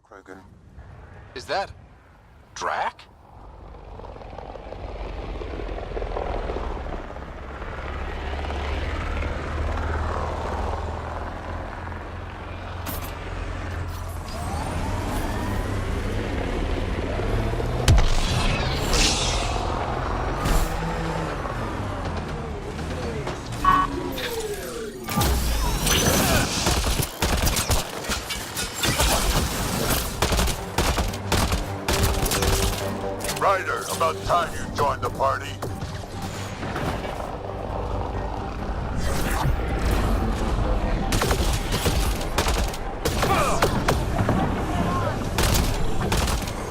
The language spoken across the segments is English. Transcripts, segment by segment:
Krogan. Is that Drac? Ryder, about time you joined the party.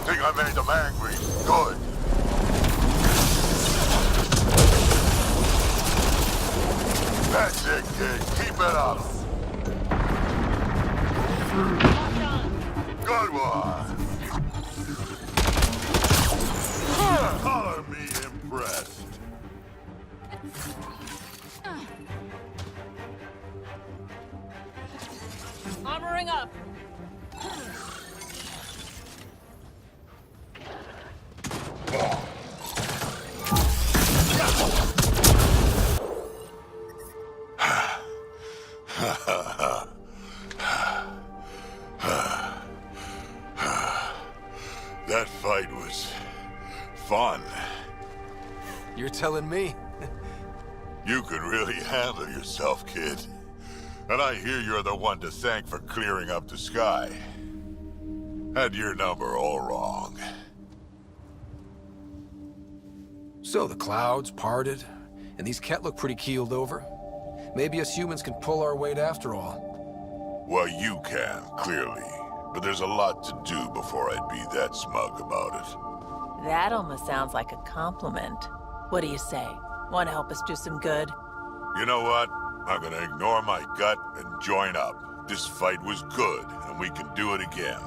Think I made them angry? Good. That's it, kid. Keep it up. Good one. Color me impressed. Armoring up. That fight was fun. You're telling me? You could really handle yourself, kid. And I hear you're the one to thank for clearing up the sky. Had your number all wrong. So the clouds parted, and these Ket look pretty keeled over. Maybe us humans can pull our weight after all. Well, you can, clearly. But there's a lot to do before I'd be that smug about it. That almost sounds like a compliment. What do you say? Want to help us do some good? You know what? I'm gonna ignore my gut and join up. This fight was good, and we can do it again.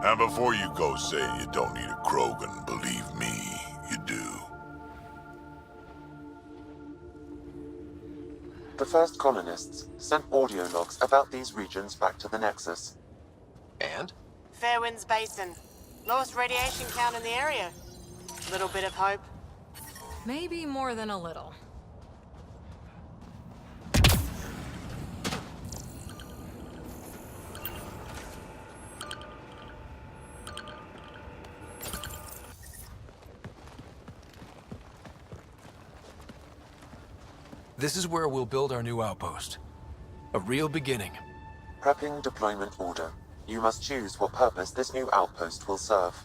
And before you go saying you don't need a Krogan, believe me, you do. The first colonists sent audio logs about these regions back to the Nexus. And? Fairwinds Basin. Lowest radiation count in the area. Little bit of hope. Maybe more than a little. This is where we'll build our new outpost. A real beginning. Prepping deployment order. You must choose what purpose this new outpost will serve.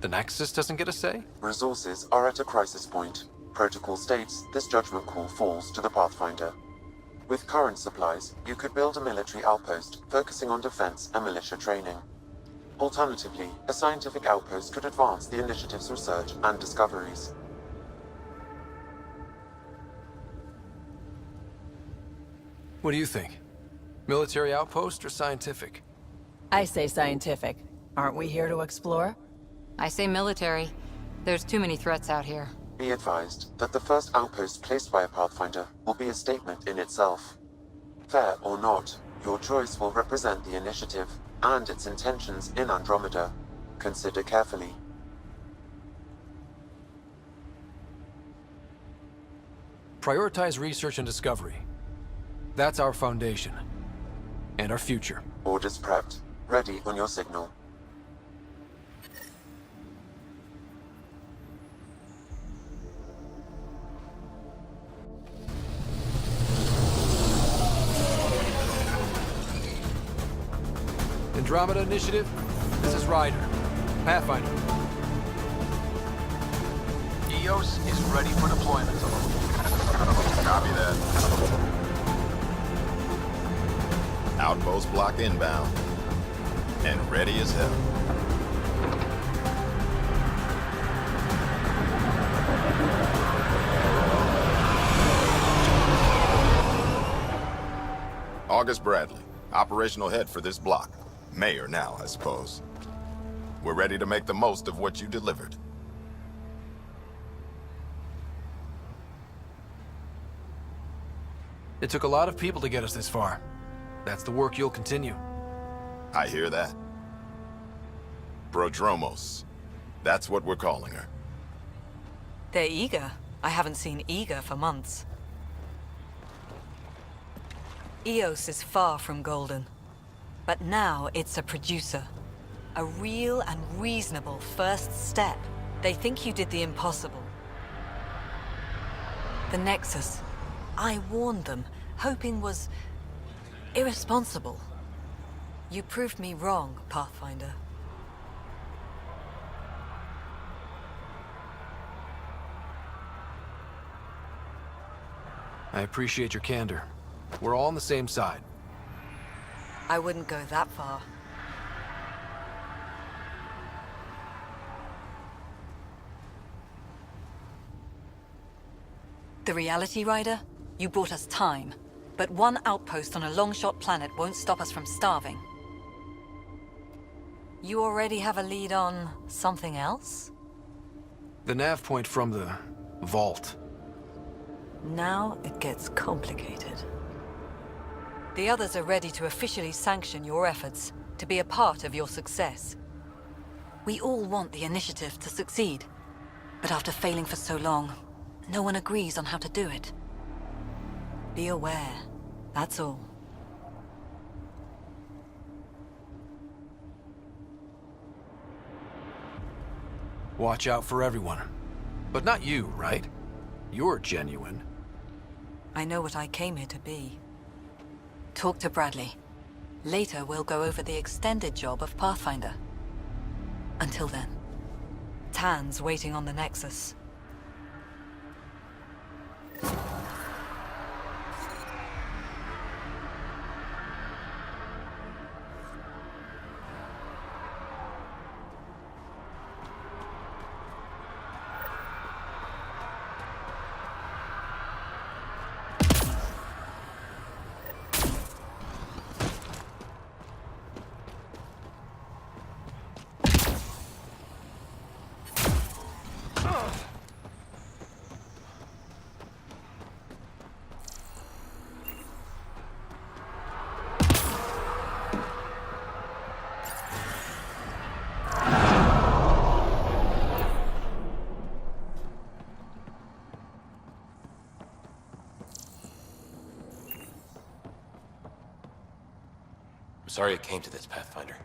The Nexus doesn't get a say? Resources are at a crisis point. Protocol states this judgment call falls to the Pathfinder. With current supplies, you could build a military outpost focusing on defense and militia training. Alternatively, a scientific outpost could advance the initiative's research and discoveries. What do you think? Military outpost or scientific? I say scientific. Aren't we here to explore? I say military. There's too many threats out here. Be advised that the first outpost placed by a Pathfinder will be a statement in itself. Fair or not, your choice will represent the initiative and its intentions in Andromeda. Consider carefully. Prioritize research and discovery. That's our foundation. And our future. Orders prepped. Ready on your signal. Andromeda Initiative, this is Ryder. Pathfinder. EOS is ready for deployment. Copy that. Outpost block inbound. And ready as hell. August Bradley, operational head for this block. Mayor now, I suppose. We're ready to make the most of what you delivered. It took a lot of people to get us this far. That's the work you'll continue. I hear that. Prodromos. That's what we're calling her. They're eager. I haven't seen eager for months. Eos is far from golden. But now it's a producer. A real and reasonable first step. They think you did the impossible. The Nexus. I warned them, hoping was irresponsible. You proved me wrong, Pathfinder. I appreciate your candor. We're all on the same side. I wouldn't go that far. The reality, Rider? You brought us time. But one outpost on a long-shot planet won't stop us from starving. You already have a lead on something else? The nav point from the vault. Now it gets complicated. The others are ready to officially sanction your efforts, to be a part of your success. We all want the initiative to succeed, but after failing for so long, no one agrees on how to do it. Be aware, that's all. Watch out for everyone. But not you, right? You're genuine. I know what I came here to be. Talk to Bradley. Later, we'll go over the extended job of Pathfinder. Until then, Tan's waiting on the Nexus. I'm sorry it came to this, Pathfinder.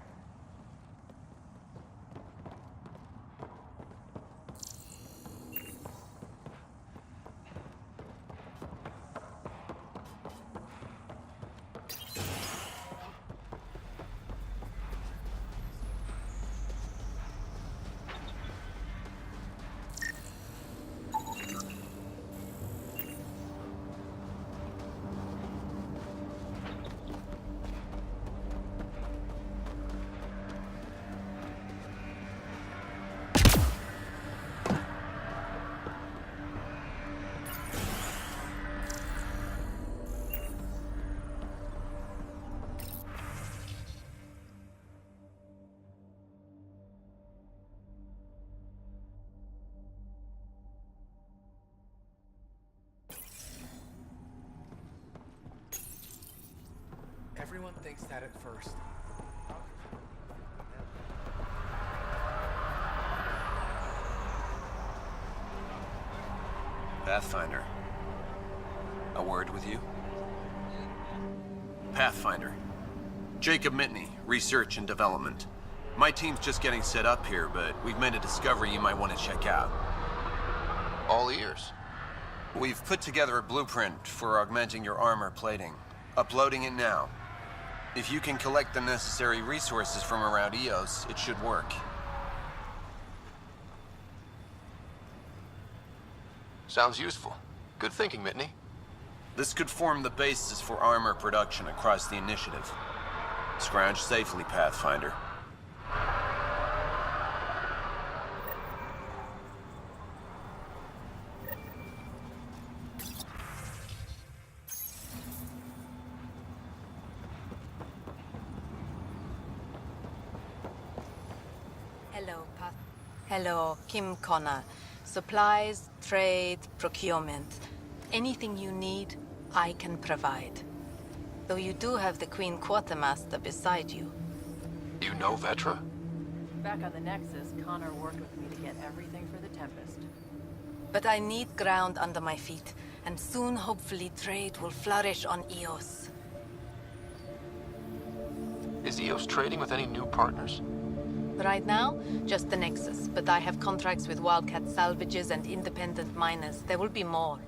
Everyone thinks that at first. Pathfinder. A word with you? Pathfinder. Jacob Mitney, Research and Development. My team's just getting set up here, but we've made a discovery you might want to check out. All ears. We've put together a blueprint for augmenting your armor plating. Uploading it now. If you can collect the necessary resources from around Eos, it should work. Sounds useful. Good thinking, Mitney. This could form the basis for armor production across the initiative. Scrounge safely, Pathfinder. Hello, Kim Connor. Supplies, trade, procurement. Anything you need, I can provide. Though you do have the Queen Quartermaster beside you. You know Vetra? Back on the Nexus, Connor worked with me to get everything for the Tempest. But I need ground under my feet, and soon, hopefully, trade will flourish on Eos. Is EOS trading with any new partners? Right now, just the Nexus, but I have contracts with Wildcat salvages and independent miners. There will be more.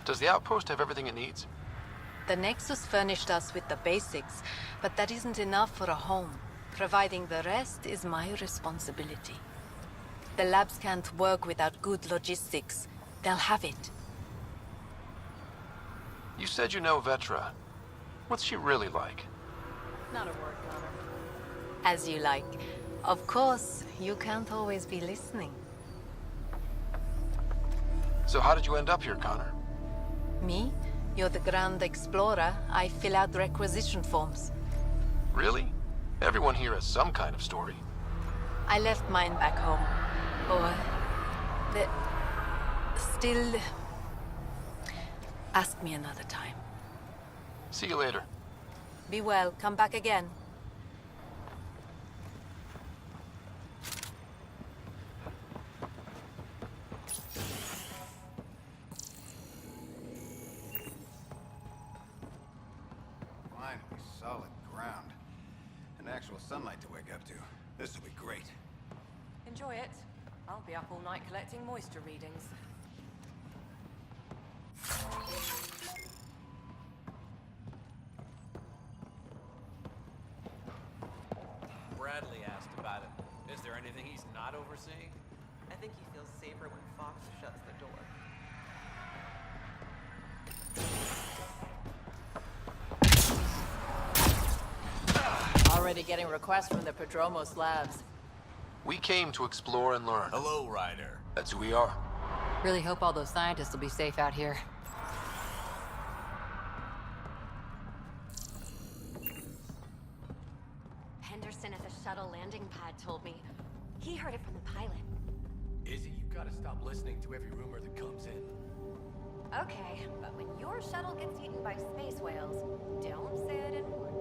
Does the outpost have everything it needs? The Nexus furnished us with the basics, but that isn't enough for a home. Providing the rest is my responsibility. The labs can't work without good logistics. They'll have it. You said you know Vetra. What's she really like? Not a word, Connor. As you like. Of course, you can't always be listening. So how did you end up here, Connor? Me? You're the Grand Explorer. I fill out requisition forms. Really? Everyone here has some kind of story. I left mine back home. Or... Still... Ask me another time. See you later. Be well. Come back again. Finally, solid ground. And actual sunlight to wake up to. This will be great. Enjoy it. I'll be up all night collecting moisture readings. Bradley asked about it. Is there anything he's not overseeing? I think he feels safer when Fox shuts the door. Already getting requests from the Prodromos labs. We came to explore and learn. Hello, Ryder. That's who we are. Really hope all those scientists will be safe out here. Henderson at the shuttle landing pad told me. He heard it from the pilot. Izzy, you gotta stop listening to every rumor that comes in. Okay, but when your shuttle gets eaten by space whales, don't say I didn't warn.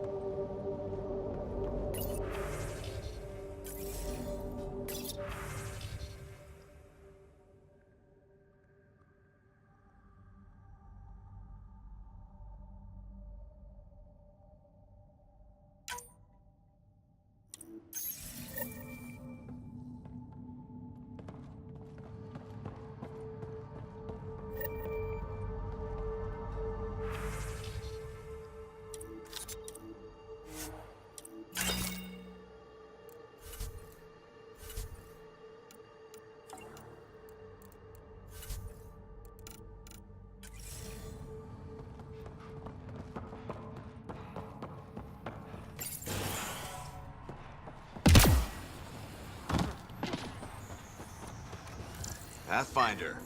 Pathfinder.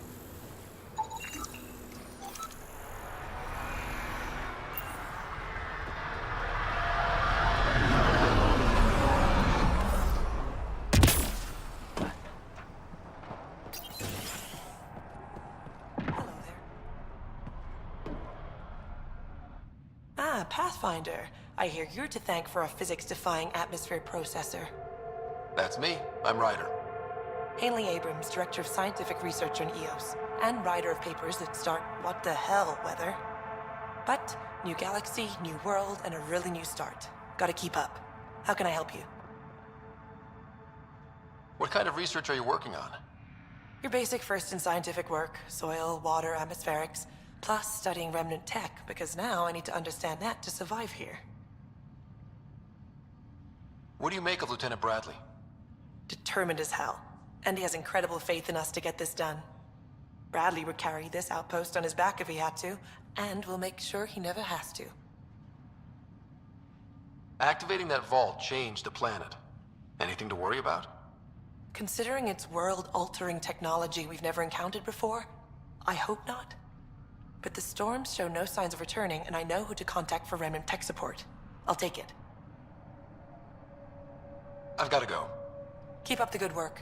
Ah, Pathfinder. I hear you're to thank for a physics-defying atmosphere processor. That's me. I'm Ryder. Haley Abrams, Director of Scientific Research on EOS, and writer of papers that start what the hell weather. But, new galaxy, new world, and a really new start. Gotta keep up. How can I help you? What kind of research are you working on? Your basic first in scientific work, soil, water, atmospherics, plus studying remnant tech, because now I need to understand that to survive here. What do you make of Lieutenant Bradley? Determined as hell. And he has incredible faith in us to get this done. Bradley would carry this outpost on his back if he had to, and we'll make sure he never has to. Activating that vault changed the planet. Anything to worry about? Considering it's world-altering technology we've never encountered before, I hope not. But the storms show no signs of returning, and I know who to contact for remnant tech support. I'll take it. I've got to go. Keep up the good work.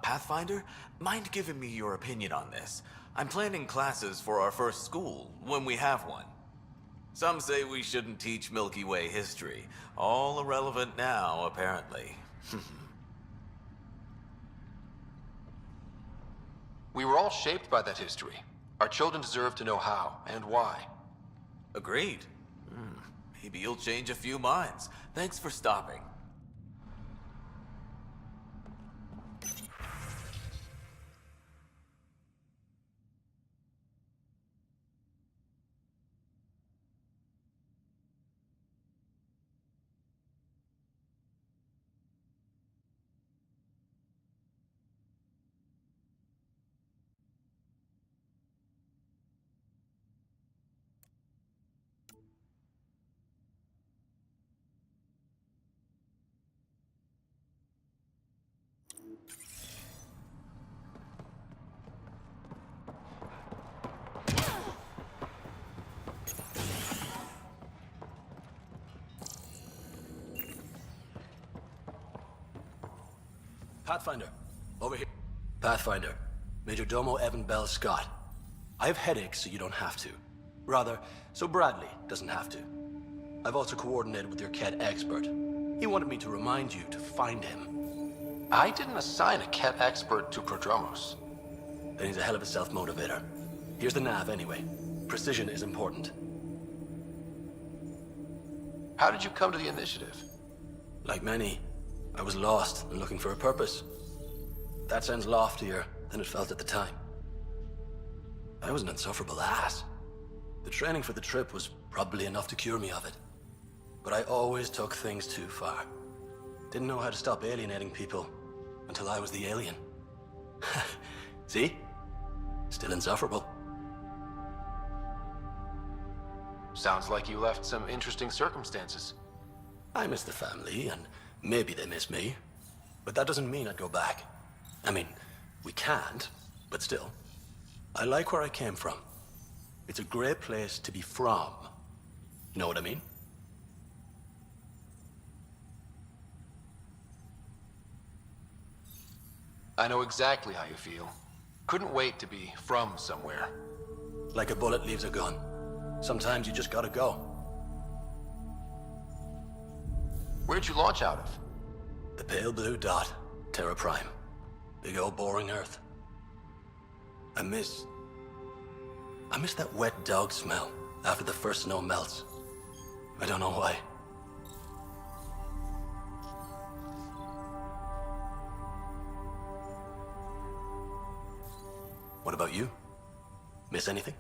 Pathfinder, mind giving me your opinion on this? I'm planning classes for our first school, when we have one. Some say we shouldn't teach Milky Way history. All irrelevant now, apparently. We were all shaped by that history. Our children deserve to know how and why. Agreed. Maybe you'll change a few minds. Thanks for stopping. Pathfinder, over here. Pathfinder, Major Domo Evan Bell Scott. I have headaches so you don't have to. Rather, so Bradley doesn't have to. I've also coordinated with your Ket expert. He wanted me to remind you to find him. I didn't assign a Ket expert to Prodromos. Then he's a hell of a self-motivator. Here's the nav anyway. Precision is important. How did you come to the initiative? Like many, I was lost and looking for a purpose. That sounds loftier than it felt at the time. I was an insufferable ass. The training for the trip was probably enough to cure me of it. But I always took things too far. Didn't know how to stop alienating people until I was the alien. See? Still insufferable. Sounds like you left some interesting circumstances. I miss the family, and maybe they miss me. But that doesn't mean I'd go back. I mean, we can't, but still. I like where I came from. It's a great place to be from. You know what I mean? I know exactly how you feel. Couldn't wait to be from somewhere. Like a bullet leaves a gun. Sometimes you just gotta go. Where'd you launch out of? The pale blue dot, Terra Prime. Big old boring Earth. I miss that wet dog smell after the first snow melts. I don't know why. What about you? Miss anything?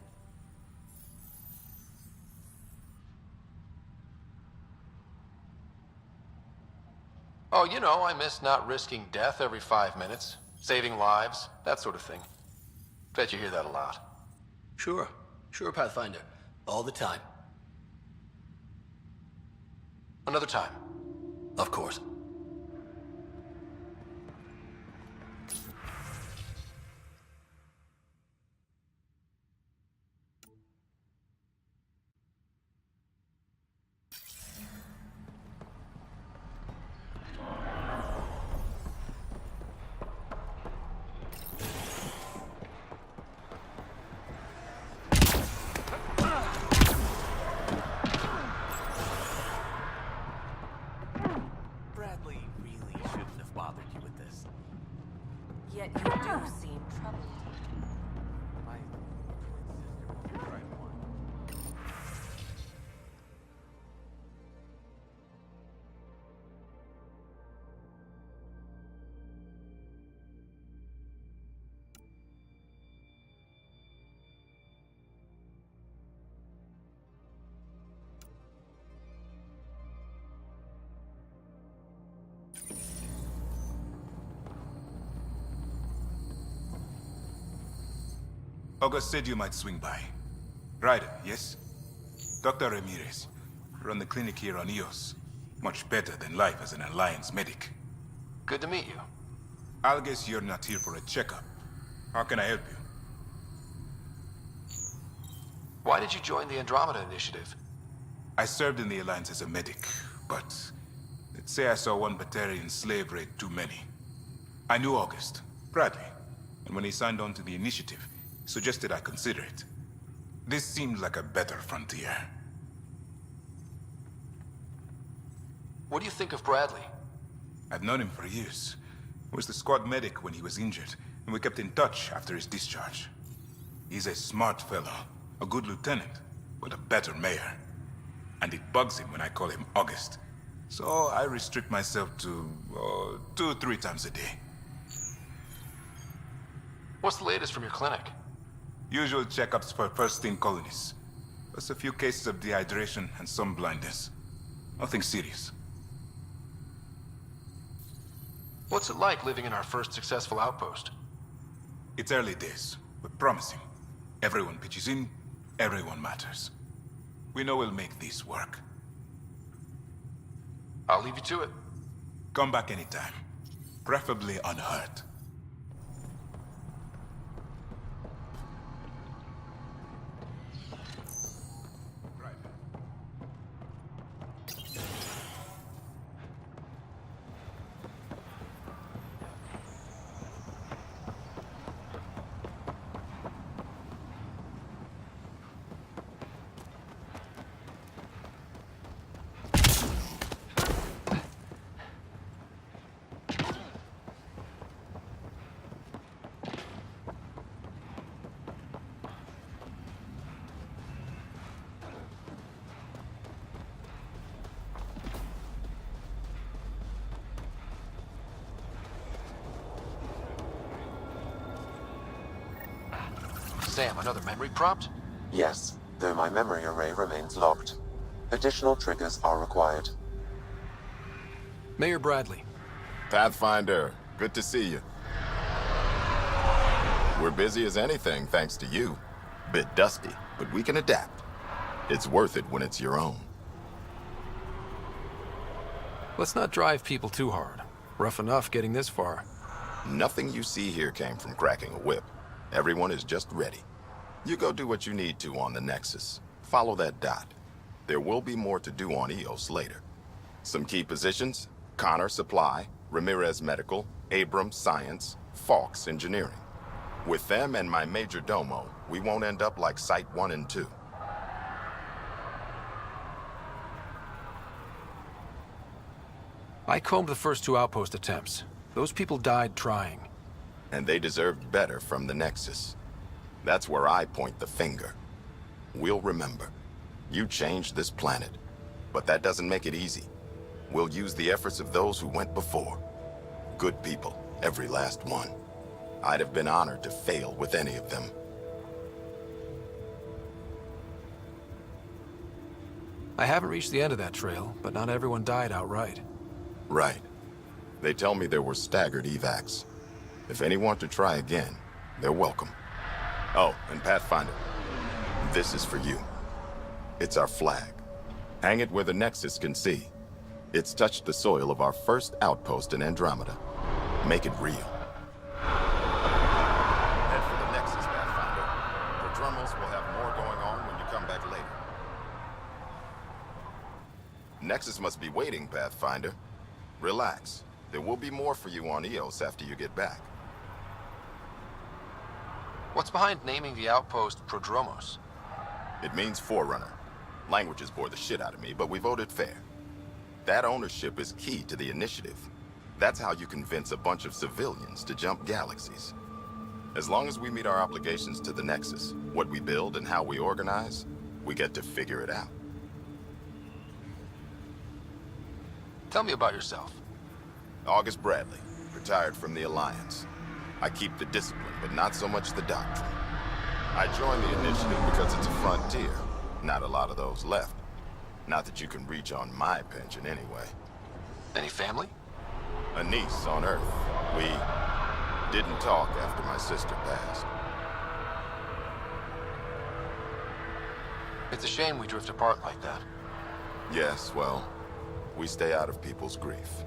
Oh, you know, I miss not risking death every 5 minutes. Saving lives, that sort of thing. Bet you hear that a lot. Sure, Pathfinder. All the time. Another time. Of course. Yet you do seem troubled. My twin sister was right one. August said you might swing by. Ryder, yes? Dr. Ramirez. Run the clinic here on Eos. Much better than life as an Alliance medic. Good to meet you. I'll guess you're not here for a checkup. How can I help you? Why did you join the Andromeda initiative? I served in the Alliance as a medic, but let's say I saw one Batarian slave raid too many. I knew August, Bradley, and when he signed on to the initiative, suggested I consider it. This seemed like a better frontier. What do you think of Bradley? I've known him for years. He was the squad medic when he was injured, and we kept in touch after his discharge. He's a smart fellow, a good lieutenant, but a better mayor. And it bugs him when I call him August. So I restrict myself to 2-3 times a day. What's the latest from your clinic? Usual checkups for first-team colonists. Plus a few cases of dehydration and some blindness. Nothing serious. What's it like living in our first successful outpost? It's early days, but promising. Everyone pitches in, everyone matters. We know we'll make this work. I'll leave you to it. Come back anytime. Preferably unhurt. Sam, another memory prompt? Yes, though my memory array remains locked. Additional triggers are required. Mayor Bradley. Pathfinder, good to see you. We're busy as anything, thanks to you. Bit dusty, but we can adapt. It's worth it when it's your own. Let's not drive people too hard. Rough enough getting this far. Nothing you see here came from cracking a whip. Everyone is just ready. You go do what you need to on the Nexus. Follow that dot. There will be more to do on EOS later. Some key positions: Connor Supply, Ramirez Medical, Abrams Science, Fawkes Engineering. With them and my major domo, we won't end up like Site 1 and 2. I combed the first 2 outpost attempts. Those people died trying. And they deserved better from the Nexus. That's where I point the finger. We'll remember. You changed this planet. But that doesn't make it easy. We'll use the efforts of those who went before. Good people, every last one. I'd have been honored to fail with any of them. I haven't reached the end of that trail, but not everyone died outright. Right. They tell me there were staggered evacs. If any want to try again, they're welcome. Oh, and Pathfinder, this is for you. It's our flag. Hang it where the Nexus can see. It's touched the soil of our first outpost in Andromeda. Make it real. Head for the Nexus, Pathfinder. Prodromos will have more going on when you come back later. Nexus must be waiting, Pathfinder. Relax. There will be more for you on EOS after you get back. What's behind naming the outpost Prodromos? It means Forerunner. Languages bore the shit out of me, but we voted fair. That ownership is key to the initiative. That's how you convince a bunch of civilians to jump galaxies. As long as we meet our obligations to the Nexus, what we build and how we organize, we get to figure it out. Tell me about yourself. August Bradley, retired from the Alliance. I keep the discipline, but not so much the doctrine. I joined the initiative because it's a frontier. Not a lot of those left. Not that you can reach on my pension anyway. Any family? A niece on Earth. We didn't talk after my sister passed. It's a shame we drift apart like that. Yes, well, we stay out of people's grief.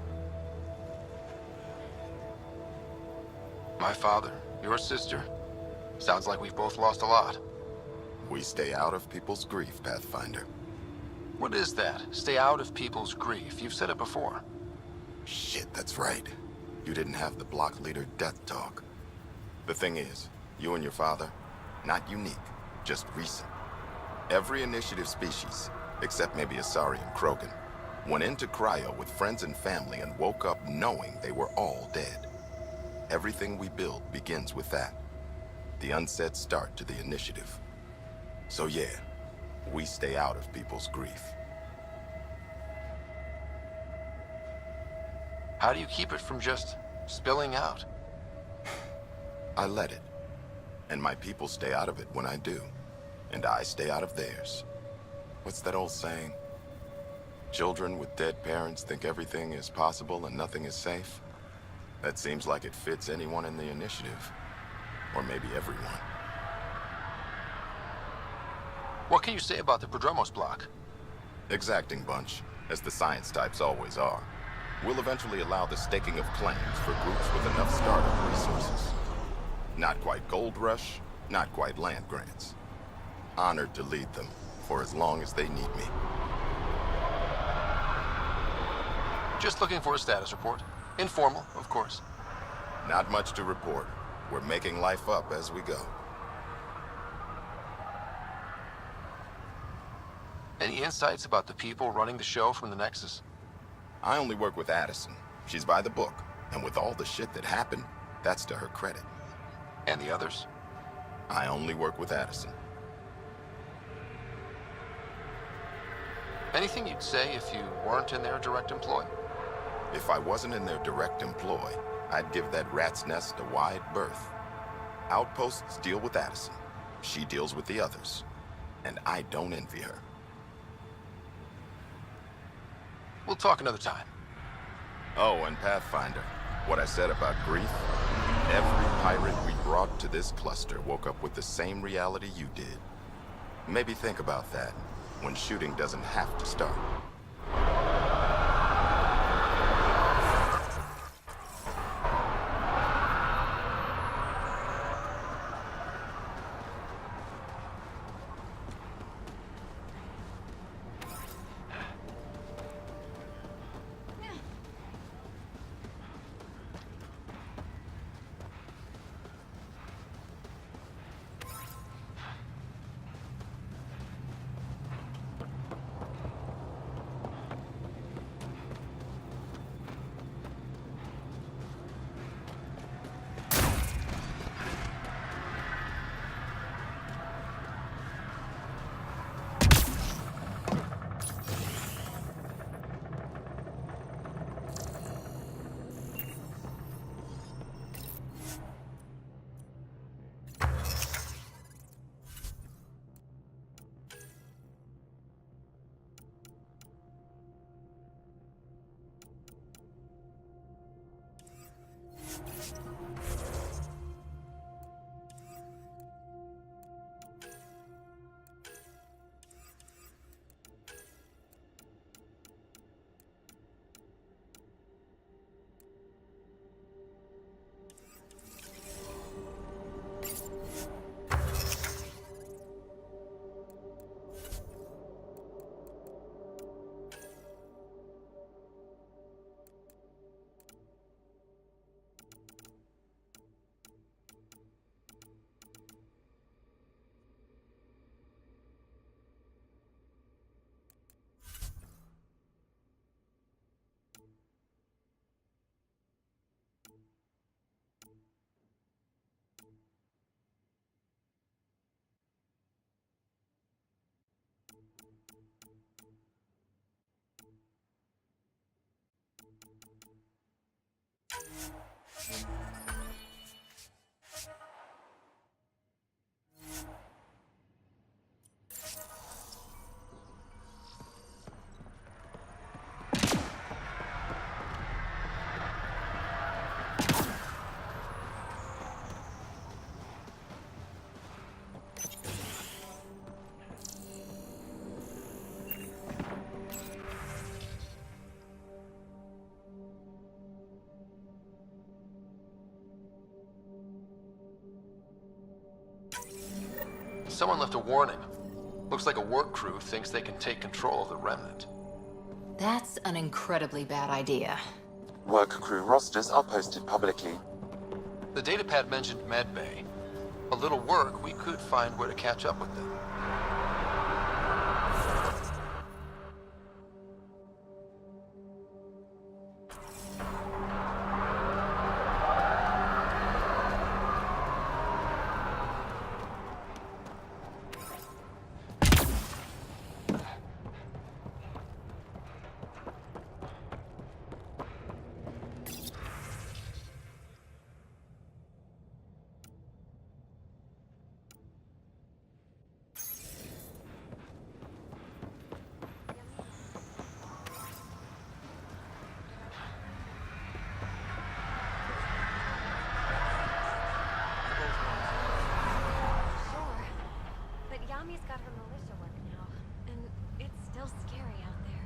My father, your sister. Sounds like we've both lost a lot. We stay out of people's grief, Pathfinder. What is that? Stay out of people's grief. You've said it before. Shit, that's right. You didn't have the block leader death talk. The thing is, you and your father, not unique, just recent. Every initiative species, except maybe Asari and Krogan, Went into cryo with friends and family and woke up knowing they were all dead. Everything we build begins with that. The unsaid start to the initiative. So yeah, we stay out of people's grief. How do you keep it from just spilling out? I let it. And my people stay out of it when I do. And I stay out of theirs. What's that old saying? Children with dead parents think everything is possible and nothing is safe? That seems like it fits anyone in the initiative. Or maybe everyone. What can you say about the Prodromos block? Exacting bunch, as the science types always are. We'll eventually allow the staking of claims for groups with enough startup resources. Not quite gold rush, not quite land grants. Honored to lead them, for as long as they need me. Just looking for a status report. Informal, of course. Not much to report. We're making life up as we go. Any insights about the people running the show from the Nexus? I only work with Addison. She's by the book. And with all the shit that happened, that's to her credit. And the others? I only work with Addison. Anything you'd say if you weren't in their direct employ? If I wasn't in their direct employ, I'd give that rat's nest a wide berth. Outposts deal with Addison. She deals with the others. And I don't envy her. We'll talk another time. Oh, and Pathfinder, what I said about grief? Every pirate we brought to this cluster woke up with the same reality you did. Maybe think about that, when shooting doesn't have to start. Someone left a warning. Looks like a work crew thinks they can take control of the remnant. That's an incredibly bad idea. Work crew rosters are posted publicly. The datapad mentioned medbay. A little work, we could find where to catch up with them. Mommy's got her militia work now, and it's still scary out there.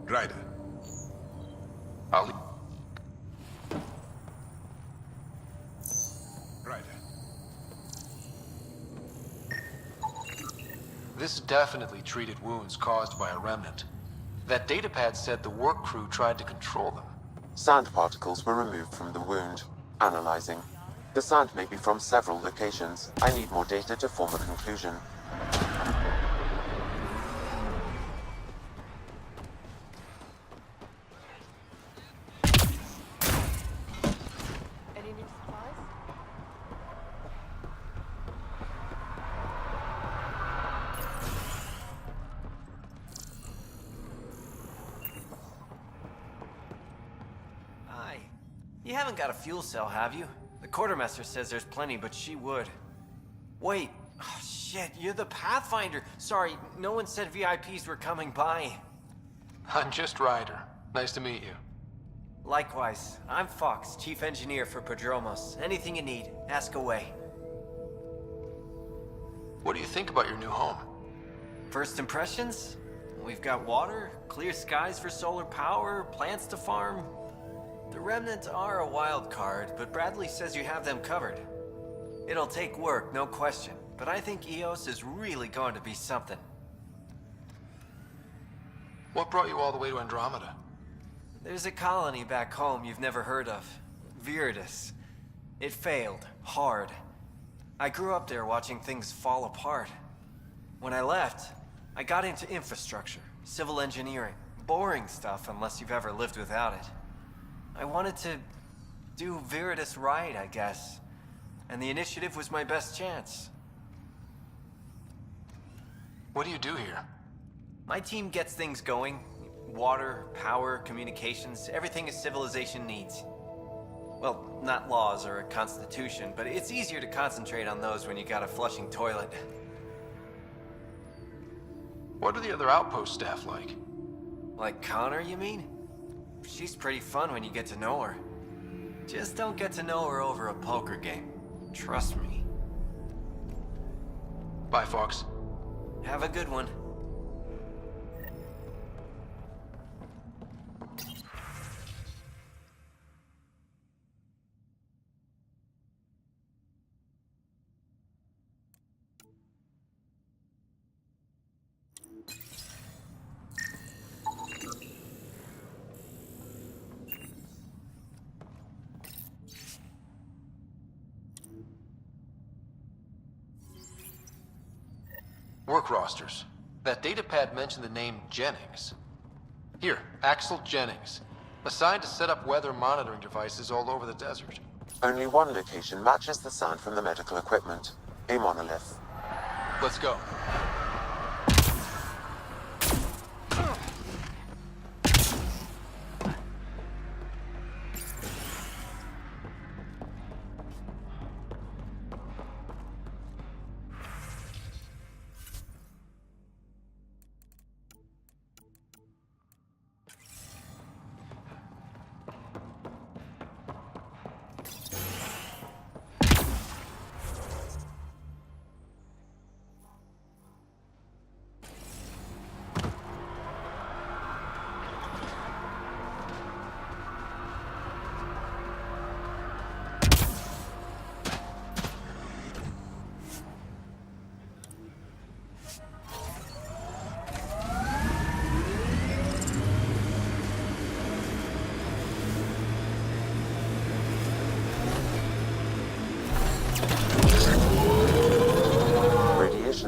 Ryder. Ali. Ryder. This definitely treated wounds caused by a remnant. That datapad said the work crew tried to control them. Sand particles were removed from the wound. Analyzing. The sand may be from several locations. I need more data to form a conclusion. Any new supplies? Hi. You haven't got a fuel cell, have you? The quartermaster says there's plenty, but she would. Wait. Oh, shit, you're the Pathfinder. Sorry, no one said VIPs were coming by. I'm just Ryder. Nice to meet you. Likewise. I'm Fox, Chief Engineer for Prodromos. Anything you need, ask away. What do you think about your new home? First impressions? We've got water, clear skies for solar power, plants to farm. The Remnants are a wild card, but Bradley says you have them covered. It'll take work, no question, but I think EOS is really going to be something. What brought you all the way to Andromeda? There's a colony back home you've never heard of. Viridis. It failed. Hard. I grew up there watching things fall apart. When I left, I got into infrastructure, civil engineering. Boring stuff unless you've ever lived without it. I wanted to do Viridis right, I guess. And the initiative was my best chance. What do you do here? My team gets things going. Water, power, communications, everything a civilization needs. Well, not laws or a constitution, but it's easier to concentrate on those when you got a flushing toilet. What are the other outpost staff like? Like Connor, you mean? She's pretty fun when you get to know her. Just don't get to know her over a poker game. Trust me. Bye, Fox. Have a good one. Work rosters. That datapad mentioned the name Jennings. Here, Axel Jennings. Assigned to set up weather monitoring devices all over the desert. Only one location matches the sound from the medical equipment. A monolith. Let's go.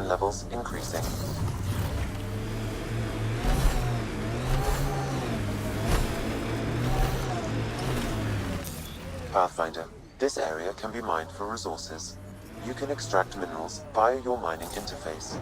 Levels increasing. Pathfinder, this area can be mined for resources. You can extract minerals via your mining interface.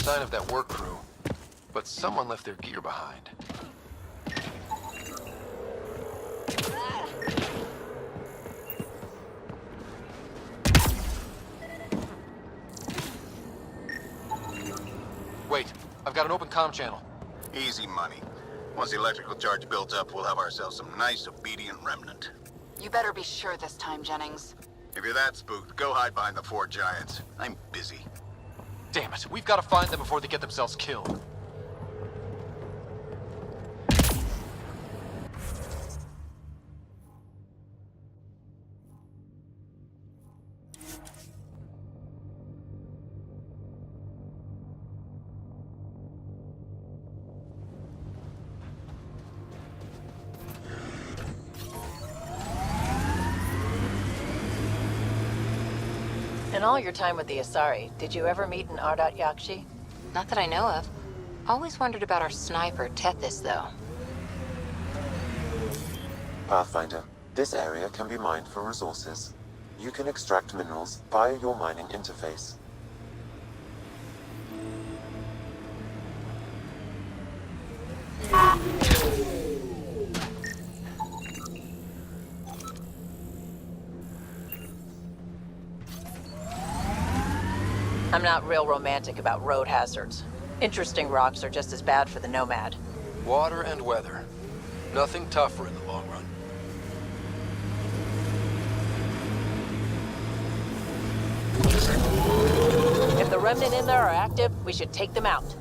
sign of that work crew, but someone left their gear behind. Wait, I've got an open comm channel. Easy money. Once the electrical charge builds up, we'll have ourselves some nice, obedient remnant. You better be sure this time, Jennings. If you're that spooked, go hide behind the four giants. I'm busy. Damn it, we've got to find them before they get themselves killed. In all your time with the Asari, did you ever meet an Ardat Yakshi? Not that I know of. Always wondered about our sniper, Tethys, though. Pathfinder, this area can be mined for resources. You can extract minerals via your mining interface. I'm not real romantic about road hazards. Interesting rocks are just as bad for the nomad. Water and weather. Nothing tougher in the long run. If the remnant in there are active, we should take them out.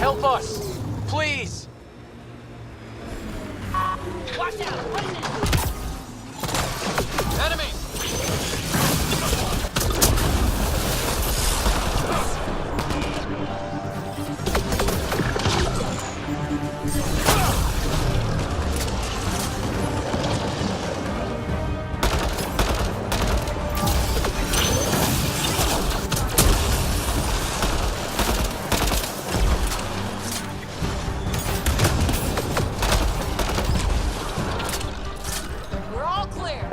Help us! Please! Watch out! Enemies! We're all clear.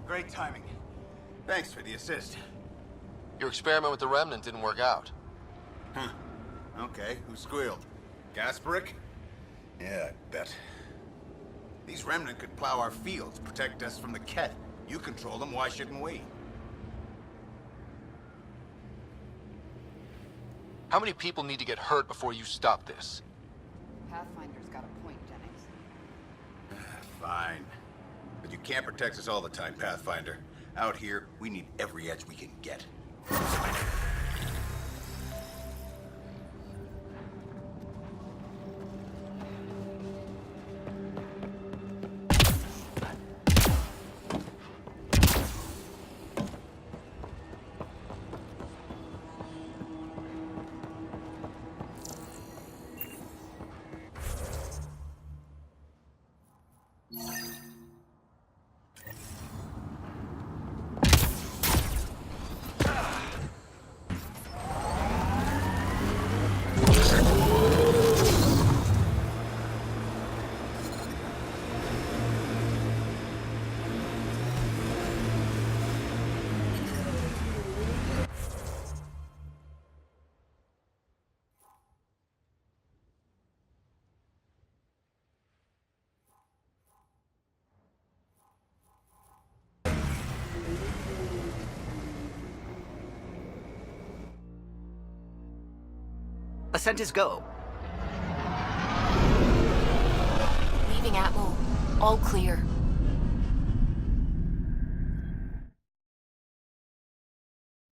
Great timing. Thanks for the assist. Your experiment with the remnant didn't work out. Huh. Okay, who squealed? Gasparic? Yeah, I bet. These remnant could plow our fields, protect us from the Ket. You control them, why shouldn't we? How many people need to get hurt before you stop this? Pathfinder's got a point, Jennings. Fine. But you Can't protect us all the time, Pathfinder. Out here, we need every edge we can get. Ascent is go. Leaving Atmo. All clear.